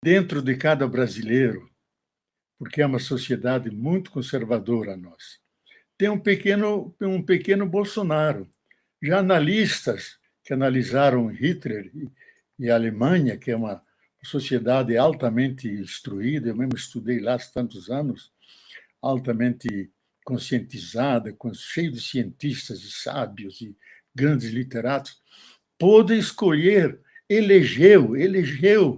dentro de cada brasileiro, porque é uma sociedade muito conservadora a nossa, tem um pequeno Bolsonaro. Já analistas que analisaram Hitler e a Alemanha, que é uma sociedade altamente instruída, eu mesmo estudei lá há tantos anos, altamente conscientizada, cheio de cientistas e sábios e grandes literatos, pôde escolher, elegeu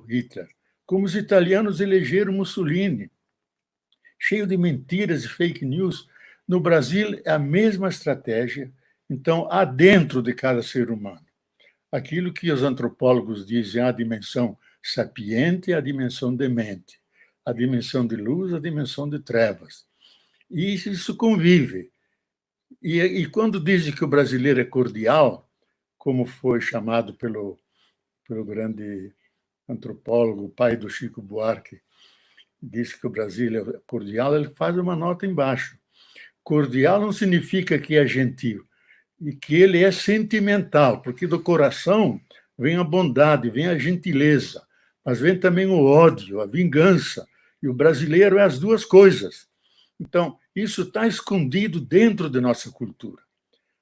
Hitler, como os italianos elegeram Mussolini, cheio de mentiras e fake news. No Brasil, é a mesma estratégia. Então, há dentro de cada ser humano aquilo que os antropólogos dizem, a dimensão sapiente e a dimensão demente, a dimensão de luz, a dimensão de trevas. E isso convive. E quando dizem que o brasileiro é cordial, como foi chamado pelo grande antropólogo, o pai do Chico Buarque, disse que o Brasil é cordial, ele faz uma nota embaixo. Cordial não significa que é gentil, e que ele é sentimental, porque do coração vem a bondade, vem a gentileza, mas vem também o ódio, a vingança. E o brasileiro é as duas coisas. Então, isso está escondido dentro de nossa cultura.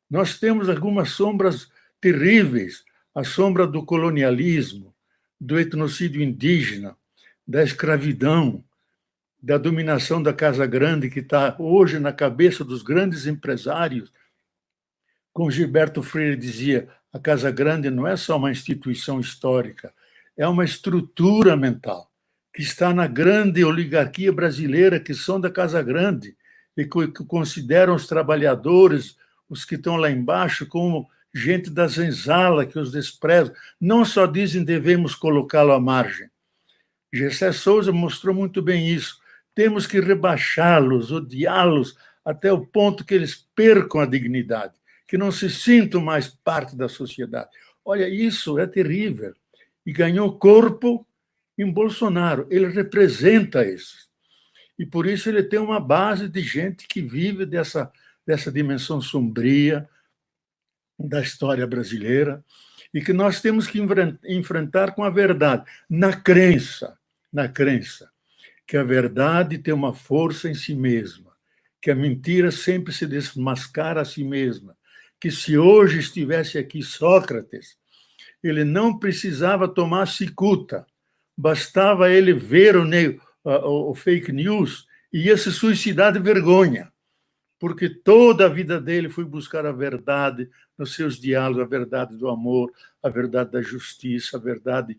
Nós temos algumas sombras terríveis, a sombra do colonialismo, do etnocídio indígena, da escravidão, da dominação da Casa Grande, que está hoje na cabeça dos grandes empresários. Como Gilberto Freire dizia, a Casa Grande não é só uma instituição histórica, é uma estrutura mental que está na grande oligarquia brasileira, que são da Casa Grande, e que consideram os trabalhadores, os que estão lá embaixo, como gente da senzala, que os desprezam. Não só dizem devemos colocá-lo à margem. Gessé Souza mostrou muito bem isso. Temos que rebaixá-los, odiá-los, até o ponto que eles percam a dignidade, que não se sintam mais parte da sociedade. Olha, isso é terrível. E ganhou corpo em Bolsonaro. Ele representa isso. E por isso ele tem uma base de gente que vive dessa dimensão sombria da história brasileira e que nós temos que enfrentar com a verdade, na crença que a verdade tem uma força em si mesma, que a mentira sempre se desmascara a si mesma, que se hoje estivesse aqui Sócrates, ele não precisava tomar cicuta, bastava ele ver o fake news e ia se suicidar de vergonha, porque toda a vida dele foi buscar a verdade nos seus diálogos, a verdade do amor, a verdade da justiça, a verdade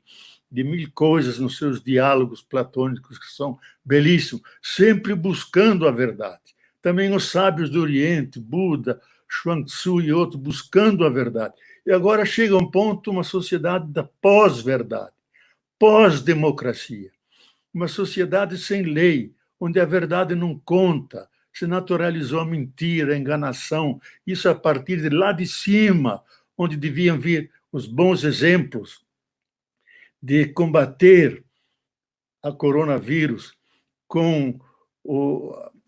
de mil coisas nos seus diálogos platônicos, que são belíssimos, sempre buscando a verdade. Também os sábios do Oriente, Buda, Chuang-Tzu e outros, buscando a verdade. E agora chega um ponto, uma sociedade da pós-verdade, pós-democracia, uma sociedade sem lei, onde a verdade não conta, se naturalizou a mentira, a enganação, isso a partir de lá de cima, onde deviam vir os bons exemplos de combater a coronavírus com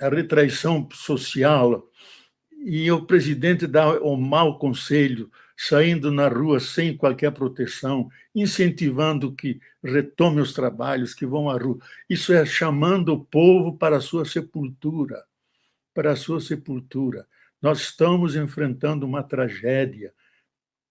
a retraição social, e o presidente dá o mau conselho, saindo na rua sem qualquer proteção, incentivando que retome os trabalhos, que vão à rua. Isso é chamando o povo para a sua sepultura, para a sua sepultura. Nós estamos enfrentando uma tragédia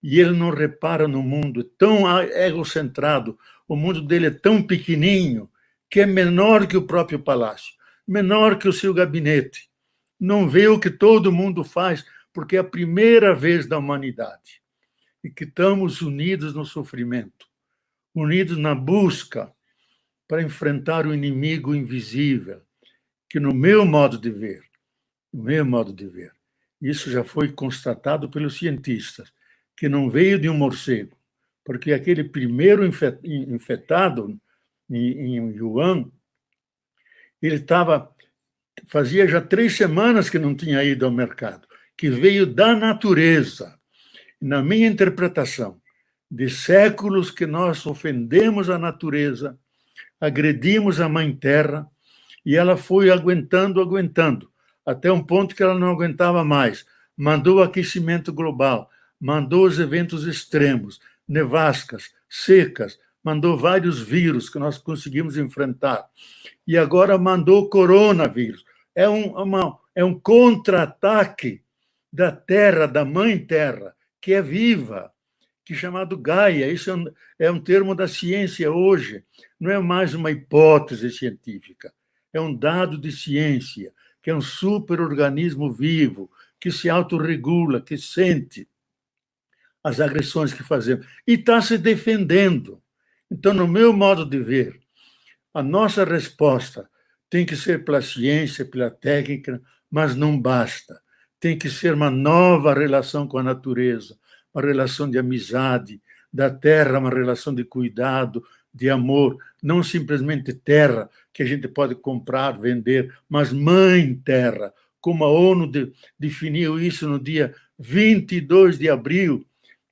e ele não repara no mundo, tão egocentrado, o mundo dele é tão pequenininho que é menor que o próprio palácio, menor que o seu gabinete. Não vê o que todo mundo faz, porque é a primeira vez da humanidade e que estamos unidos no sofrimento, unidos na busca para enfrentar o inimigo invisível, que no meu modo de ver, isso já foi constatado pelos cientistas, que não veio de um morcego, porque aquele primeiro infectado em Wuhan, ele fazia já 3 semanas que não tinha ido ao mercado, que veio da natureza. Na minha interpretação, de séculos que nós ofendemos a natureza, agredimos a Mãe Terra, e ela foi aguentando, até um ponto que ela não aguentava mais. Mandou o aquecimento global, mandou os eventos extremos, nevascas, secas, mandou vários vírus que nós conseguimos enfrentar, e agora mandou o coronavírus. É um contra-ataque da Terra, da Mãe Terra, que é viva, que é chamado Gaia. Isso é um termo da ciência hoje, não é mais uma hipótese científica, é um dado de ciência, que é um superorganismo vivo, que se autorregula, que sente as agressões que fazemos, e está se defendendo. Então, no meu modo de ver, a nossa resposta tem que ser pela ciência, pela técnica, mas não basta. Tem que ser uma nova relação com a natureza, uma relação de amizade, da terra, uma relação de cuidado, de amor, não simplesmente terra que a gente pode comprar, vender, mas mãe terra, como a ONU definiu isso no dia 22 de abril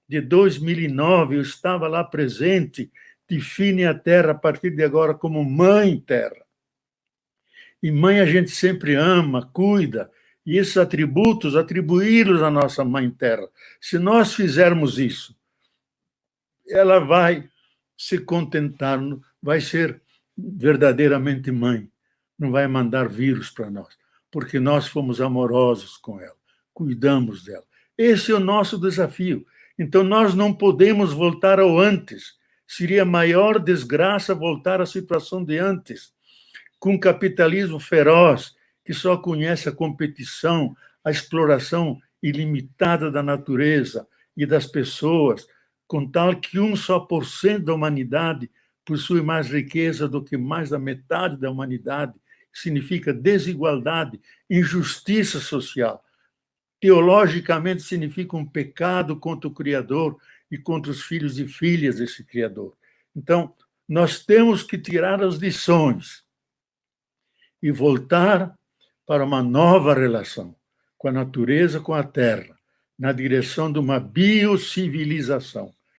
de 2009, eu estava lá presente, define a terra a partir de agora como mãe terra. E mãe a gente sempre ama, cuida, e esses atributos, atribuí-los à nossa mãe terra. Se nós fizermos isso, ela vai se contentar, vai ser verdadeiramente mãe, não vai mandar vírus para nós, porque nós fomos amorosos com ela, cuidamos dela. Esse é o nosso desafio. Então, nós não podemos voltar ao antes. Seria a maior desgraça voltar à situação de antes, com um capitalismo feroz, que só conhece a competição, a exploração ilimitada da natureza e das pessoas, com tal que 1 só por cento da humanidade possui mais riqueza do que mais da metade da humanidade. Significa desigualdade, injustiça social. Teologicamente, significa um pecado contra o Criador e contra os filhos e filhas desse Criador. Então, nós temos que tirar as lições e voltar para uma nova relação com a natureza, com a terra, na direção de uma biocivilização.